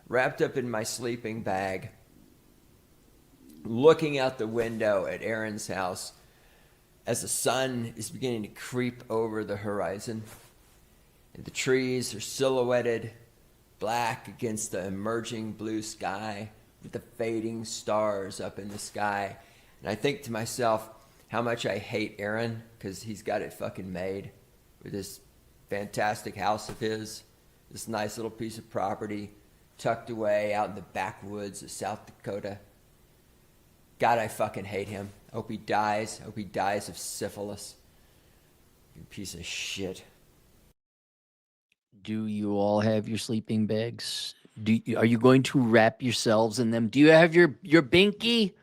wrapped up in my sleeping bag, looking out the window at Aaron's house as the sun is beginning to creep over the horizon. And the trees are silhouetted black against the emerging blue sky with the fading stars up in the sky. And I think to myself how much I hate Aaron because he's got it fucking made with this fantastic house of his, this nice little piece of property tucked away out in the backwoods of South Dakota. God, I fucking hate him. I hope he dies. I hope he dies of syphilis. You piece of shit. Do you all have your sleeping bags? Are you going to wrap yourselves in them? Do you have your binky?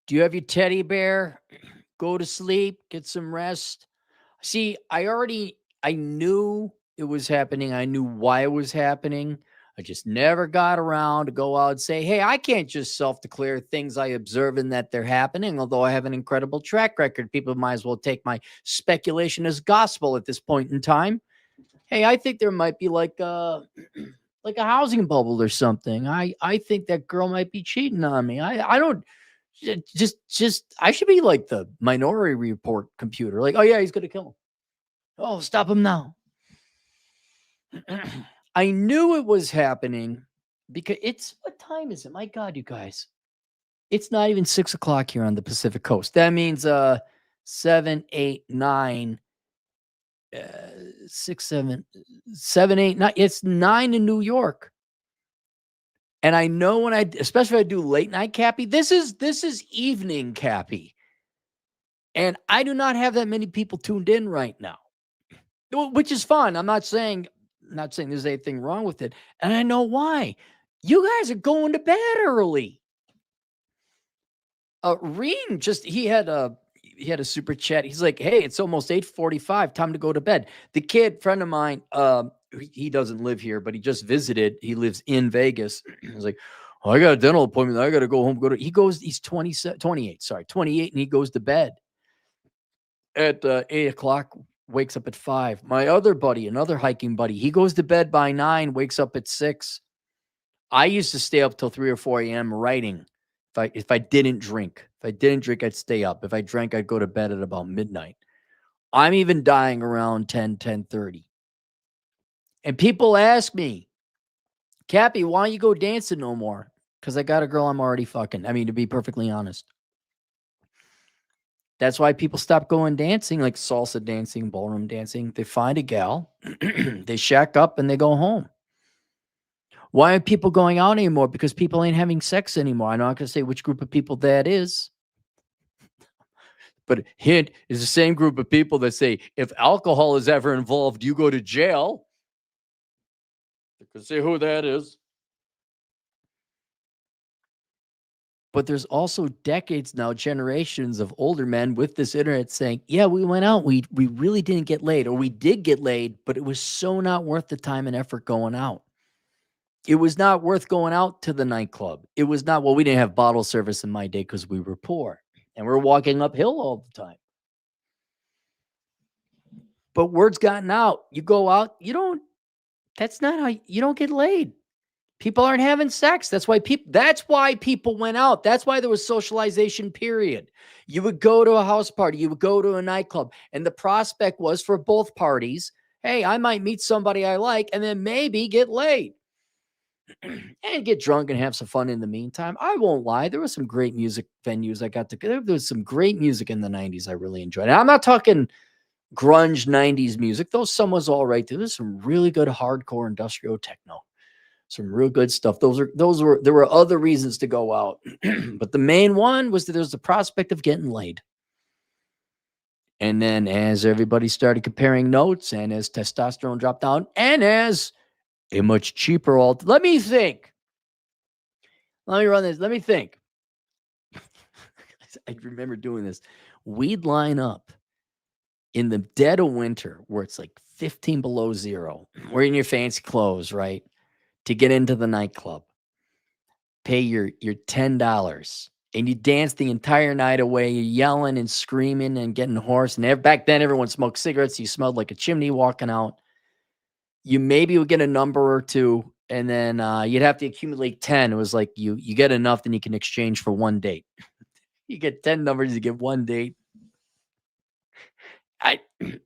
Do you have your teddy bear? Go to sleep, get some rest. See, I knew it was happening. I knew why it was happening. I just never got around to go out and say, hey, I can't just self declare things I observe and that they're happening. Although I have an incredible track record, people might as well take my speculation as gospel at this point in time. Hey, I think there might be like a housing bubble or something. I think that girl might be cheating on me. I don't just I should be like the Minority Report computer. Like, oh yeah, he's gonna kill him. Oh, stop him now. I knew it was happening because it's what time is it? My God, you guys. It's not even 6 o'clock here on the Pacific Coast. That means 7, 8, 9, 6, 7, 7, 8, 9. It's 9 in New York. And I know when especially if I do late night Cappy, this is evening Cappy. And I do not have that many people tuned in right now, which is fun. I'm not saying there's anything wrong with it. And I know why. You guys are going to bed early. Reem he had a super chat. He's like, hey, it's almost 8:45. Time to go to bed. The kid, friend of mine, he doesn't live here, but he just visited. He lives in Vegas. He's like, oh, I got a dental appointment. I got to go home. He's 28, and he goes to bed at 8 o'clock, wakes up at 5. My other buddy, another hiking buddy, he goes to bed by 9, wakes up at 6. I used to stay up till 3 or 4 a.m. writing. If I didn't drink. If I didn't drink, I'd stay up. If I drank, I'd go to bed at about midnight. I'm even dying around 10:30. And people ask me, Cappy, why don't you go dancing no more? Because I got a girl I'm already fucking. I mean, to be perfectly honest. That's why people stop going dancing, like salsa dancing, ballroom dancing. They find a gal, they shack up, and they go home. Why aren't people going out anymore? Because people ain't having sex anymore. I'm not going to say which group of people that is. But hint is the same group of people that say, if alcohol is ever involved, you go to jail. You can see who that is. But there's also decades now, generations of older men with this internet saying, yeah, we went out. We really didn't get laid, or we did get laid, but it was so not worth the time and effort going out. It was not worth going out to the nightclub. It was not, well, we didn't have bottle service in my day because we were poor and we're walking uphill all the time. But word's gotten out. You go out, that's not how you don't get laid. People aren't having sex. That's why people went out. That's why there was socialization, period. You would go to a house party, you would go to a nightclub, and the prospect was for both parties, hey, I might meet somebody I like and then maybe get laid. And get drunk and have some fun in the meantime. I won't lie. There was some great music venues I got to go. There was some great music in the 90s I really enjoyed. And I'm not talking grunge 90s music, though some was all right. There was some really good hardcore industrial techno. Some real good stuff. There were other reasons to go out. But the main one was that there was the prospect of getting laid. And then as everybody started comparing notes and as testosterone dropped down and as a much cheaper let me think. Let me run this. Let me think. I remember doing this. We'd line up in the dead of winter where it's like 15 below zero, wearing your fancy clothes, right? To get into the nightclub. Pay your $10 and you dance the entire night away. You're yelling and screaming and getting hoarse. And back then, everyone smoked cigarettes. You smelled like a chimney walking out. You maybe would get a number or two And then you'd have to accumulate 10. It was like you get enough, then you can exchange for one date. You get 10 numbers, you get one date.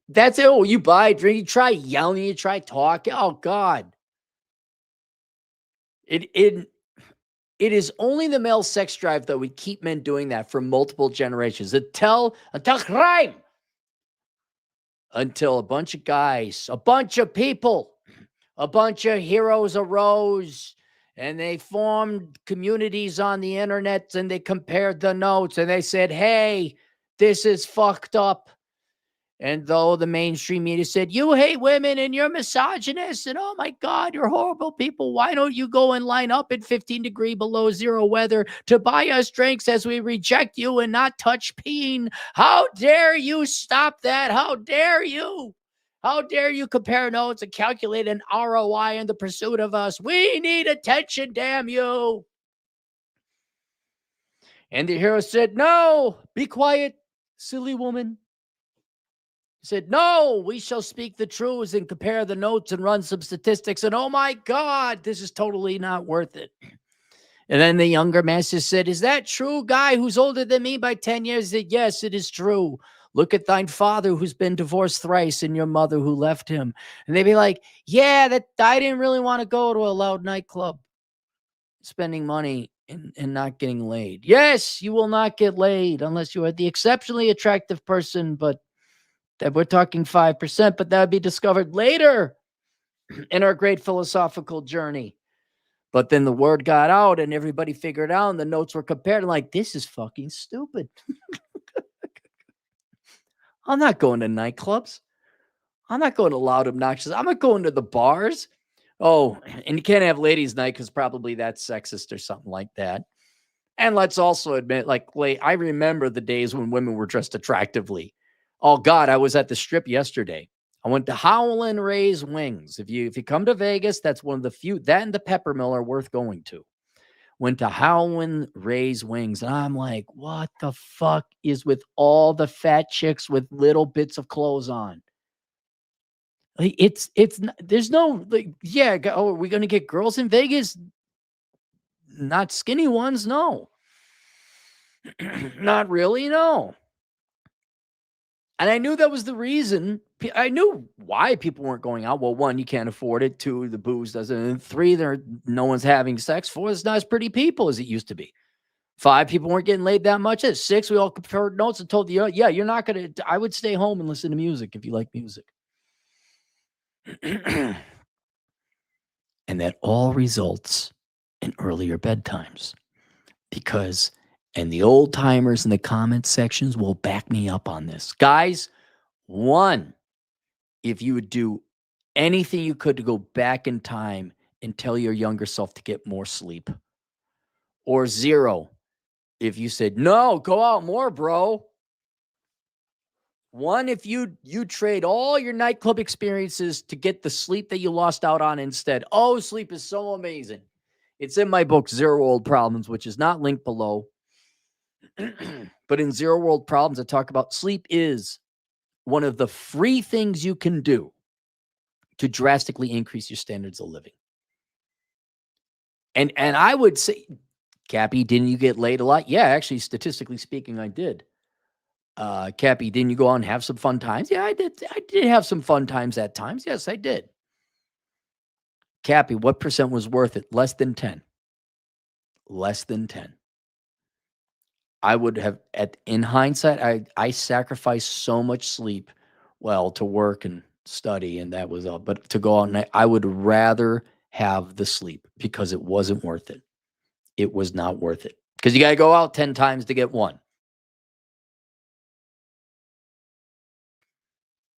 That's it. Oh, you buy, drink, you try yelling, you try talking. Oh God. It is only the male sex drive that would keep men doing that for multiple generations until crime. Until a bunch of guys, a bunch of people, a bunch of heroes arose and they formed communities on the internet and they compared the notes and they said, hey, this is fucked up. And though the mainstream media said, you hate women and you're misogynist and oh my God, you're horrible people. Why don't you go and line up in 15-degree below zero weather to buy us drinks as we reject you and not touch peen? How dare you stop that? How dare you? How dare you compare notes and calculate an ROI in the pursuit of us? We need attention, damn you. And the hero said, no, be quiet, silly woman. Said, no, we shall speak the truths and compare the notes and run some statistics. And oh my God, this is totally not worth it. And then the younger master said, is that true, guy who's older than me by 10 years? He said, yes, it is true. Look at thine father who's been divorced thrice and your mother who left him. And they'd be like, yeah, that I didn't really want to go to a loud nightclub spending money and not getting laid. Yes, you will not get laid unless you are the exceptionally attractive person, but that we're talking 5%, but that would be discovered later in our great philosophical journey. But then the word got out and everybody figured out and the notes were compared. And like, this is fucking stupid. I'm not going to nightclubs. I'm not going to loud, obnoxious. I'm not going to the bars. Oh, and you can't have ladies' night because probably that's sexist or something like that. And let's also admit, like, I remember the days when women were dressed attractively. Oh God, I was at the Strip yesterday. I went to Howlin' Ray's Wings. If you come to Vegas, that's one of the few. That and the Peppermill are worth going to. Went to Howlin' Ray's Wings, and I'm like, what the fuck is with all the fat chicks with little bits of clothes on? It's there's no like, yeah. Oh, are we gonna get girls in Vegas? Not skinny ones, no. Not really, no. And I knew that was the reason. I knew why people weren't going out. Well, one, you can't afford it. Two, the booze doesn't. And three, no one's having sex. Four, it's not as pretty people as it used to be. Five, people weren't getting laid that much. At six, we all compared notes and told you, yeah, you're not going to. I would stay home and listen to music if you like music. And that all results in earlier bedtimes. Because, and the old timers in the comment sections will back me up on this. Guys, one, if you would do anything you could to go back in time and tell your younger self to get more sleep. Or zero, if you said, no, go out more, bro. One, if you trade all your nightclub experiences to get the sleep that you lost out on instead. Oh, sleep is so amazing. It's in my book, Zero World Problems, which is not linked below. But in Zero World Problems, I talk about sleep is one of the free things you can do to drastically increase your standards of living. And I would say, Cappy, didn't you get laid a lot? Yeah, actually, statistically speaking, I did. Cappy, didn't you go out and have some fun times? Yeah, I did. I did have some fun times at times. Yes, I did. Cappy, what percent was worth it? Less than 10. Less than 10. I would have, in hindsight, I sacrificed so much sleep, well, to work and study, and that was all. But to go out and I would rather have the sleep because it wasn't worth it. It was not worth it because you got to go out 10 times to get one.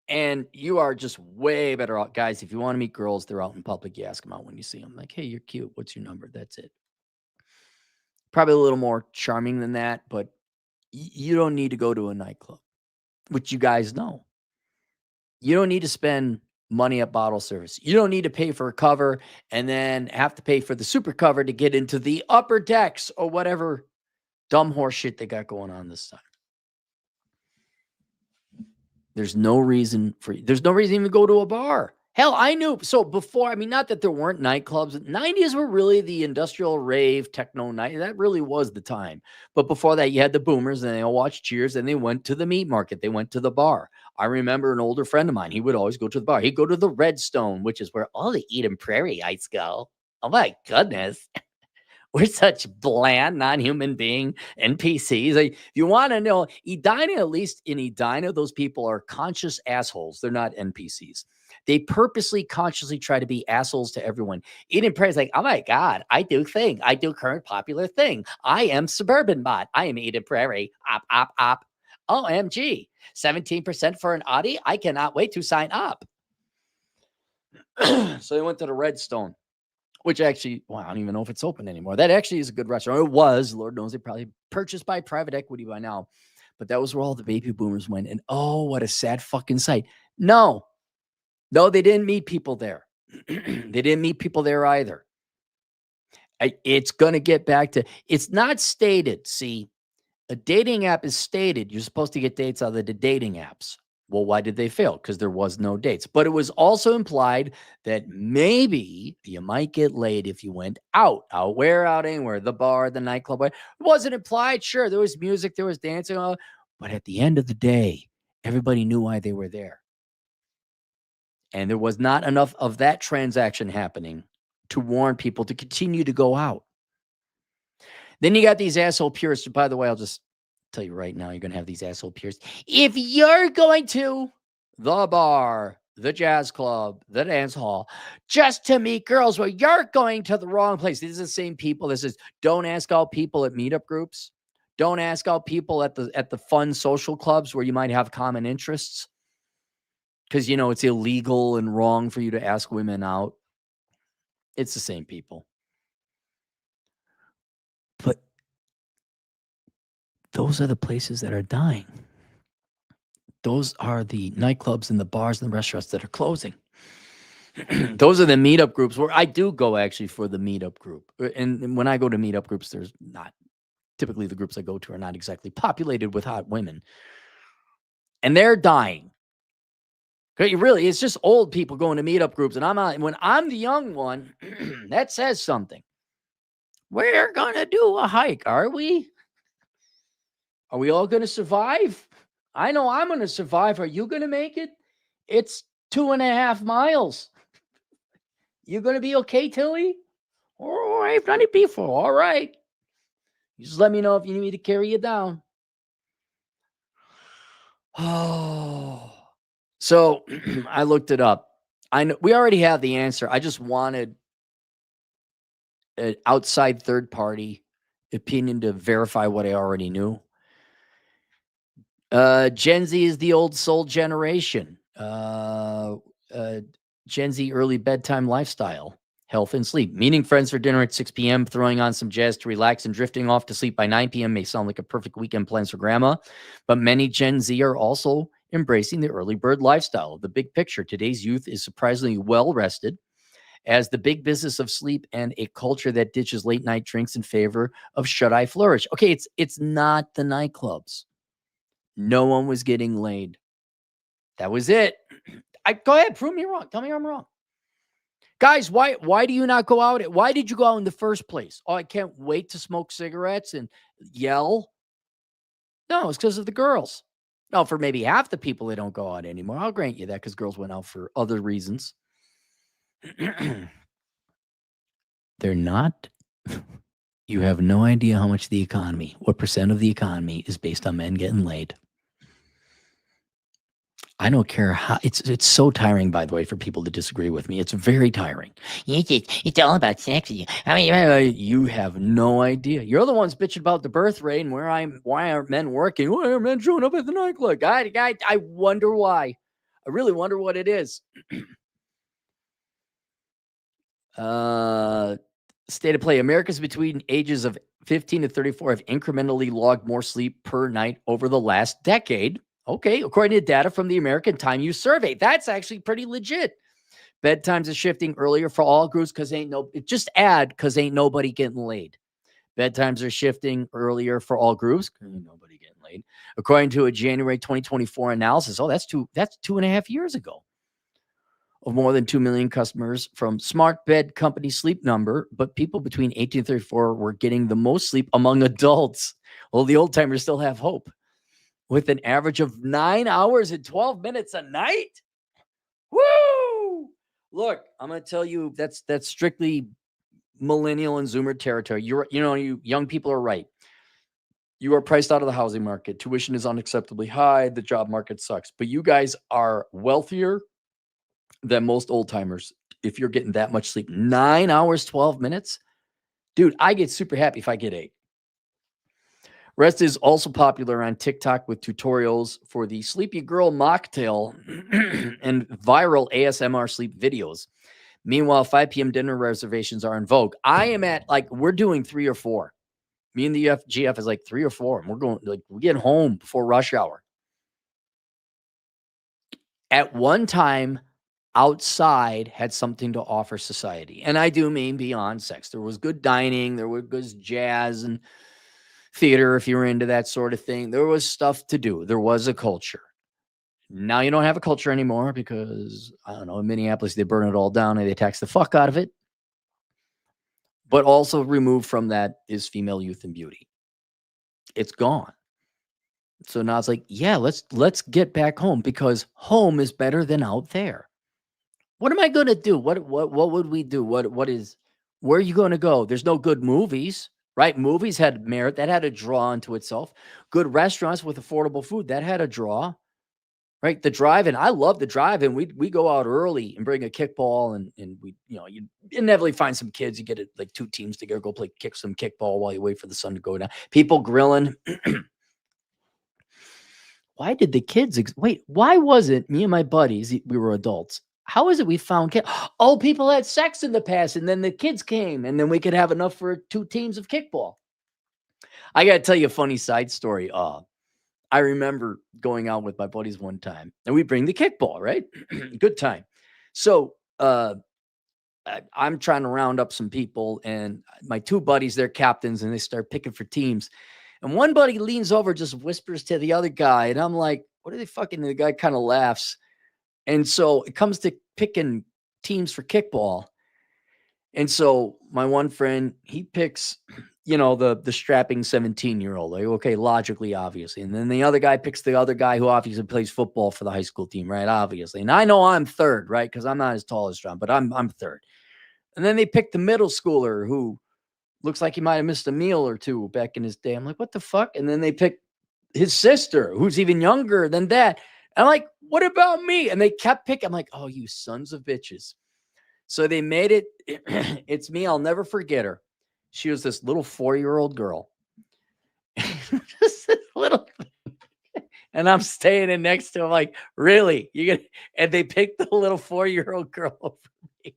And you are just way better out. Guys, if you want to meet girls, they're out in public. You ask them out when you see them. Like, hey, you're cute. What's your number? That's it. Probably a little more charming than that, but you don't need to go to a nightclub, which you guys know. You don't need to spend money at bottle service. You don't need to pay for a cover and then have to pay for the super cover to get into the upper decks or whatever dumb horse shit they got going on this time. There's no reason even to go to a bar. Hell, I knew. So before, I mean, not that there weren't nightclubs. 90s were really the industrial rave techno night. That really was the time. But before that, you had the boomers and they all watched Cheers and they went to the meat market. They went to the bar. I remember an older friend of mine. He would always go to the bar. He'd go to the Redstone, which is where all the Eden Prairieite go. Oh my goodness. We're such bland, non-human being NPCs. Like, if you want to know, Edina, at least in Edina, those people are conscious assholes. They're not NPCs. They purposely, consciously try to be assholes to everyone. Eden Prairie is like, oh my God, I do thing. I do current popular thing. I am Suburban Bot. I am Eden Prairie. Op, op, op. OMG. 17% for an Audi. I cannot wait to sign up. So they went to the Redstone, which actually, well, I don't even know if it's open anymore. That actually is a good restaurant. It was, Lord knows, they probably purchased by private equity by now. But that was where all the baby boomers went. And oh, what a sad fucking sight. No, they didn't meet people there. They didn't meet people there either. It's going to get back to, it's not stated. See, a dating app is stated. You're supposed to get dates out of the dating apps. Well, why did they fail? Because there was no dates. But it was also implied that maybe you might get laid if you went out. Where? Out anywhere. The bar, the nightclub. It wasn't implied. Sure, there was music, there was dancing. But at the end of the day, everybody knew why they were there. And there was not enough of that transaction happening to warn people to continue to go out. Then you got these asshole purists. By the way, I'll just tell you right now, you're going to have these asshole purists. If you're going to the bar, the jazz club, the dance hall, just to meet girls, well, you're going to the wrong place. These are the same people. This is, don't ask out people at meetup groups. Don't ask out people at the fun social clubs where you might have common interests. Because, you know, it's illegal and wrong for you to ask women out. It's the same people. But those are the places that are dying. Those are the nightclubs and the bars and the restaurants that are closing. Those are the meetup groups where I do go actually for the meetup group. And when I go to meetup groups, there's not, typically the groups I go to are not exactly populated with hot women. And they're dying. Really, it's just old people going to meetup groups. And when I'm the young one, that says something. We're going to do a hike, are we? Are we all going to survive? I know I'm going to survive. Are you going to make it? It's 2.5 miles. You going to be okay, Tilly? Oh, I've done it before. All right. You just let me know if you need me to carry you down. Oh. So I looked it up. I know we already have the answer. I just wanted an outside third party opinion to verify what I already knew. Gen Z is the old soul generation. Gen Z early bedtime lifestyle, health and sleep. Meeting friends for dinner at 6 p.m., throwing on some jazz to relax, and drifting off to sleep by 9 p.m. may sound like a perfect weekend plans for grandma, but many Gen Z are also embracing the early bird lifestyle. The big picture, today's youth is surprisingly well rested as the big business of sleep and a culture that ditches late night drinks in favor of shut-eye flourish. Okay, it's not the nightclubs. No one was getting laid. That was it. Go ahead, prove me wrong. Tell me I'm wrong. Guys, why do you not go out? Why did you go out in the first place? Oh, I can't wait to smoke cigarettes and yell. No, it's because of the girls. No, for maybe half the people, they don't go out anymore. I'll grant you that because girls went out for other reasons. They're not. You have no idea how much the economy, what percent of the economy is based on men getting laid. I don't care how, it's so tiring, by the way, for people to disagree with me. It's very tiring. It's all about sex. I mean, you have no idea. You're the ones bitching about the birth rate and why aren't men working? Why are men showing up at the nightclub? I wonder why. I really wonder what it is. State of play. Americans between ages of 15 to 34 have incrementally logged more sleep per night over the last decade. Okay, according to data from the American Time Use Survey. That's actually pretty legit. Bedtimes are shifting earlier for all groups because ain't nobody getting laid. Bedtimes are shifting earlier for all groups because ain't nobody getting laid. According to a January 2024 analysis. Oh, that's 2.5 years ago. of more than 2 million customers from smart bed company Sleep Number, but people between 18 and 34 were getting the most sleep among adults. Well, the old timers still have hope with an average of 9 hours and 12 minutes a night. Woo! Look, I'm going to tell you that's strictly millennial and Zoomer territory. You young people are right. You are priced out of the housing market. Tuition is unacceptably high. The job market sucks. But you guys are wealthier than most old timers. If you're getting that much sleep, 9 hours, 12 minutes, dude, I get super happy if I get 8. Rest is also popular on TikTok with tutorials for the Sleepy Girl mocktail and viral ASMR sleep videos. Meanwhile, 5 p.m. dinner reservations are in vogue. I am at we're doing 3 or 4. Me and the GF is like 3 or 4. And we're going we're getting home before rush hour. At one time, outside had something to offer society. And I do mean beyond sex. There was good dining. There was jazz and theater if you were into that sort of thing. There was stuff to do. There was a culture. Now you don't have a culture anymore because, I don't know, in Minneapolis, they burn it all down and they tax the fuck out of it. But also removed from that is female youth and beauty. It's gone. So now it's like, yeah, let's get back home because home is better than out there. What am I going to do? What would we do? Where are you going to go? There's no good movies, right? Movies had merit. That had a draw into itself. Good restaurants with affordable food. That had a draw. Right, the drive-in. I love the drive-in. We go out early and bring a kickball, and we, you inevitably find some kids. You get it like 2 teams together, go play some kickball while you wait for the sun to go down. People grilling. Why did the kids wait? Why wasn't me and my buddies? We were adults. How is it we found kids? Oh, people had sex in the past, and then the kids came, and then we could have enough for 2 teams of kickball. I got to tell you a funny side story. I remember going out with my buddies one time and we bring the kickball, right? Good time. So I'm trying to round up some people and my 2 buddies, they're captains and they start picking for teams. And one buddy leans over, just whispers to the other guy. And I'm like, what are they fucking? And the guy kind of laughs. And so it comes to picking teams for kickball. And so my one friend, he picks, the strapping 17-year-old. Like, okay, logically, obviously. And then the other guy picks the other guy who obviously plays football for the high school team, right? Obviously. And I know I'm third, right? Because I'm not as tall as John, but I'm third. And then they pick the middle schooler who looks like he might have missed a meal or 2 back in his day. I'm like, what the fuck? And then they pick his sister, who's even younger than that. And I'm like, what about me? And they kept picking. I'm like, oh, you sons of bitches. So they made it. It's me. I'll never forget her. She was this little 4-year-old girl. Just this little, and I'm staying in next to him. Like, really? And they picked the little 4-year-old girl over me.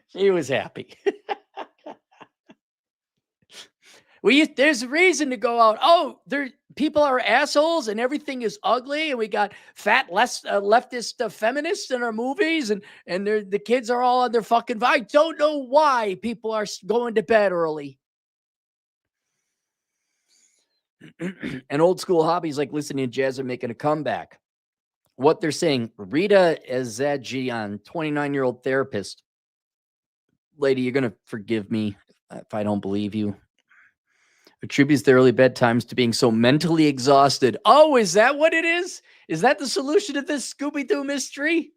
She was happy. There's a reason to go out. Oh, people are assholes and everything is ugly, and we got fat leftist feminists in our movies, and the kids are all on their fucking. I don't know why people are going to bed early. And old school hobbies like listening to jazz are making a comeback. What they're saying, Rita Ezagian, 29-year-old therapist. Lady, you're going to forgive me if I don't believe you. Attributes the early bedtimes to being so mentally exhausted. Oh, is that what it is? Is that the solution to this Scooby-Doo mystery?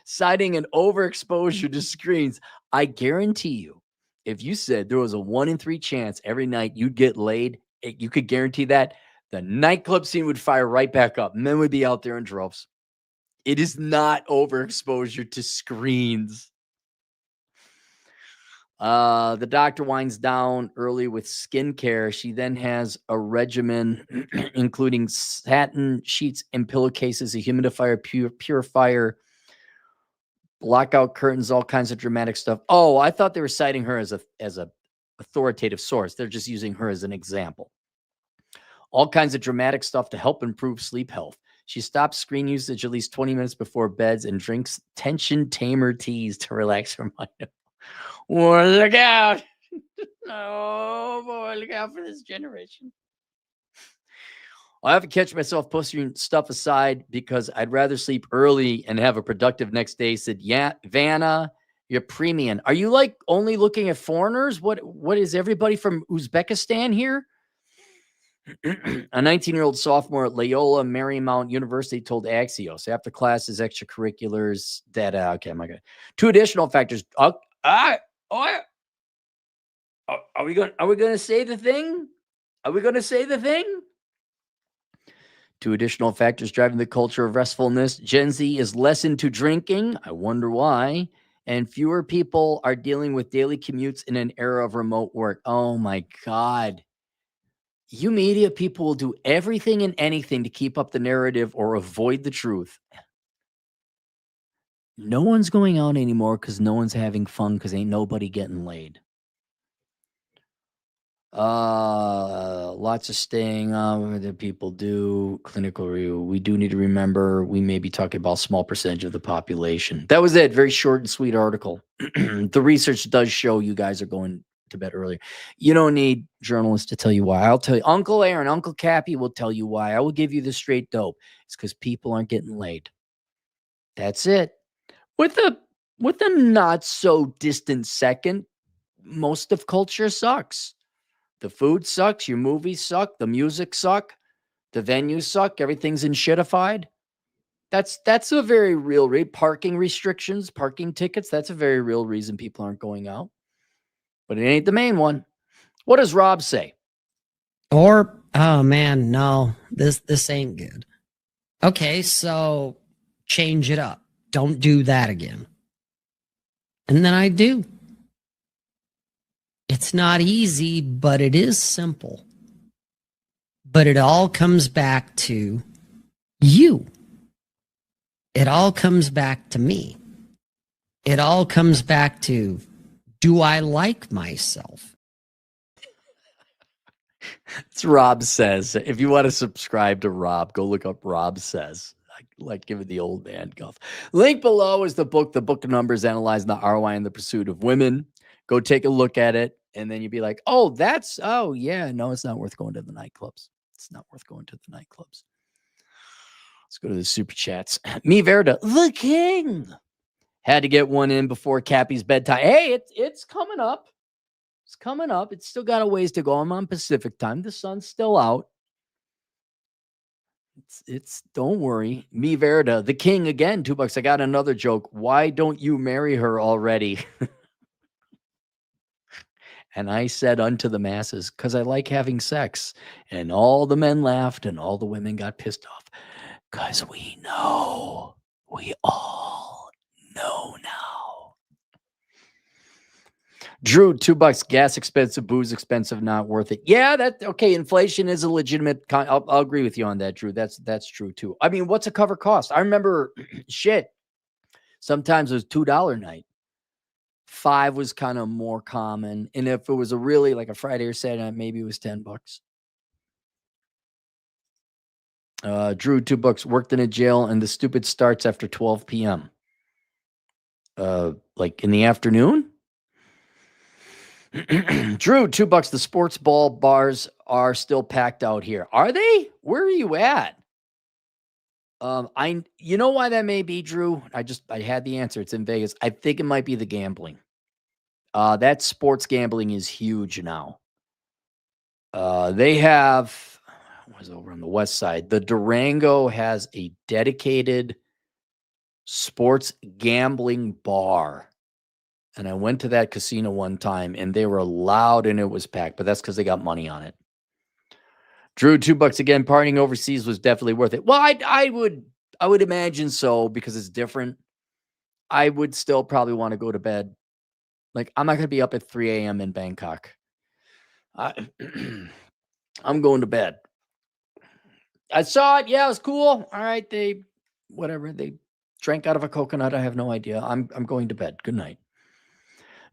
Citing an overexposure to screens. I guarantee you, if you said there was a 1 in 3 chance every night you'd get laid, you could guarantee that the nightclub scene would fire right back up. Men would be out there in droves. It is not overexposure to screens. The doctor winds down early with skincare. She then has a regimen including satin sheets and pillowcases, a humidifier, purifier, blackout curtains, all kinds of dramatic stuff. Oh, I thought they were citing her as a authoritative source. They're just using her as an example. All kinds of dramatic stuff to help improve sleep health. She stops screen usage at least 20 minutes before beds and drinks tension tamer teas to relax her mind. Oh, look out. Oh, boy, look out for this generation. I have to catch myself pushing stuff aside because I'd rather sleep early and have a productive next day. Said, yeah, Vanna, you're premium. Are you like only looking at foreigners? What is everybody from Uzbekistan here? A 19-year-old sophomore at Loyola Marymount University told Axios after classes, extracurriculars, data. Okay, my God. Two additional factors. Are we going to say the thing? Are we going to say the thing? Two additional factors driving the culture of restfulness. Gen Z is less into drinking. I wonder why. And fewer people are dealing with daily commutes in an era of remote work. Oh my God. You media people will do everything and anything to keep up the narrative or avoid the truth. No one's going out anymore because no one's having fun because ain't nobody getting laid. Lots of staying on that people do. Clinical review. We do need to remember we may be talking about a small percentage of the population. That was it. Very short and sweet article. The research does show you guys are going to bed earlier. You don't need journalists to tell you why. I'll tell you. Uncle Aaron, Uncle Cappy will tell you why. I will give you the straight dope. It's because people aren't getting laid. That's it. With a not so distant second, most of culture sucks. The food sucks. Your movies suck. The music suck. The venues suck. Everything's in shitified. That's a very real reason. Parking restrictions, parking tickets. That's a very real reason people aren't going out. But it ain't the main one. What does Rob say? Or, oh man, no, this ain't good. Okay, so change it up. Don't do that again. And then I do. It's not easy, but it is simple. But it all comes back to you. It all comes back to me. It all comes back to, do I like myself? It's Rob Says. If you want to subscribe to Rob, go look up Rob Says. Like giving the old man guff. Link below is the book of numbers analyzing the ROI in the pursuit of women. Go take a look at it. And then you'd be like, oh, yeah, no, it's not worth going to the nightclubs. It's not worth going to the nightclubs. Let's go to the super chats. Me Verda, the king. Had to get one in before Cappy's bedtime. Hey, it's coming up. It's coming up. It's still got a ways to go. I'm on Pacific time. The sun's still out. It's don't worry. Me Verda, the king again. $2. I got another joke. Why don't you marry her already? And I said unto the masses, because I like having sex. And all the men laughed and all the women got pissed off. Because we know. We all know now. Drew, $2. Gas expensive, booze expensive, not worth it. Yeah, okay. Inflation is a legitimate. I'll agree with you on that, Drew. That's true too. I mean, what's a cover cost? I remember, shit. Sometimes it was $2 night. 5 was kind of more common, and if it was a really like a Friday or Saturday night, maybe it was $10. Drew, $2. Worked in a jail, and the stupid starts after 12 p.m. Like in the afternoon. Drew, $2. The sports ball bars are still packed out here. Are they? Where are you at? You know why that may be, Drew? I had the answer. It's in Vegas. I think it might be the gambling. That sports gambling is huge now. They have, was over on the west side. The Durango has a dedicated sports gambling bar. And I went to that casino one time and they were loud and it was packed, but that's because they got money on it. Drew, $2 again. Partying overseas was definitely worth it. Well, I would imagine so because it's different. I would still probably want to go to bed. Like, I'm not going to be up at 3 a.m. in Bangkok. I'm going to bed. I saw it. Yeah, it was cool. All right. They drank out of a coconut. I have no idea. I'm going to bed. Good night.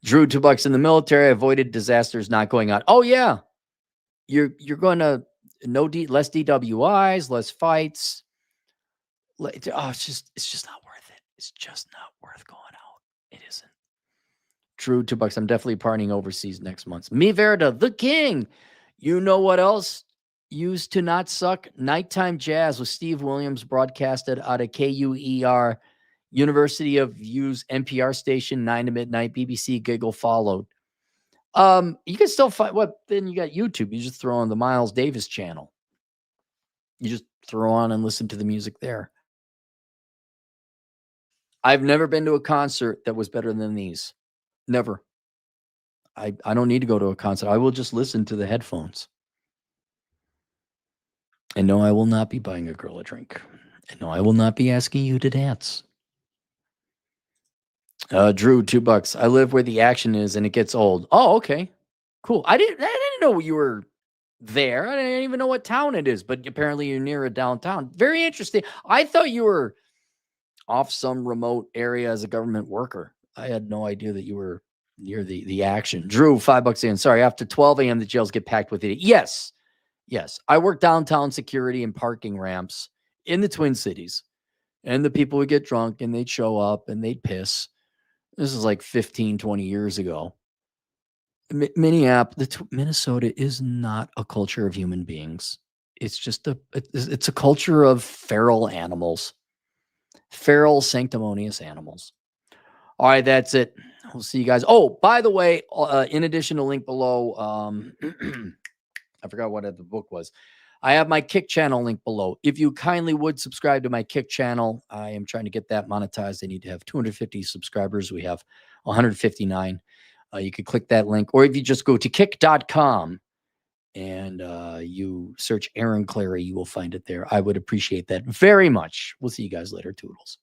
Drew, $2 in the military. Avoided disasters not going on. Oh, yeah. You're going to less DWIs, less fights. It's just not worth it. It's just not worth going out. It isn't. True, $2. I'm definitely partying overseas next month. Me Verda, the king. You know what else? used to not suck. Nighttime Jazz with Steve Williams, broadcasted out of KUER, University of Views NPR station, 9 to midnight. BBC Giggle followed. You can still find then you got YouTube. You just throw on the Miles Davis channel. You just throw on and listen to the music there. I've never been to a concert that was better than these. Never. I don't need to go to a concert. I will just listen to the headphones. And no, I will not be buying a girl a drink. And no, I will not be asking you to dance. Drew, $2. I live where the action is and it gets old. Oh, okay. Cool. I didn't know you were there. I didn't even know what town it is, but apparently you're near a downtown. Very interesting. I thought you were off some remote area as a government worker. I had no idea that you were near the action. Drew, $5 in. Sorry, after 12 a.m., the jails get packed with it. Yes. I work downtown security and parking ramps in the Twin Cities. And the people would get drunk and they'd show up and they'd piss. This is like 15, 20 years ago. Minnesota is not a culture of human beings. It's just it's a culture of feral animals. Feral, sanctimonious animals. All right, that's it. We'll see you guys. Oh, by the way, in addition to link below, I forgot what the book was. I have my Kick channel link below. If you kindly would subscribe to my Kick channel, I am trying to get that monetized. I need to have 250 subscribers. We have 159. You could click that link, or if you just go to kick.com and you search Aaron Clary, you will find it there. I would appreciate that very much. We'll see you guys later. Toodles.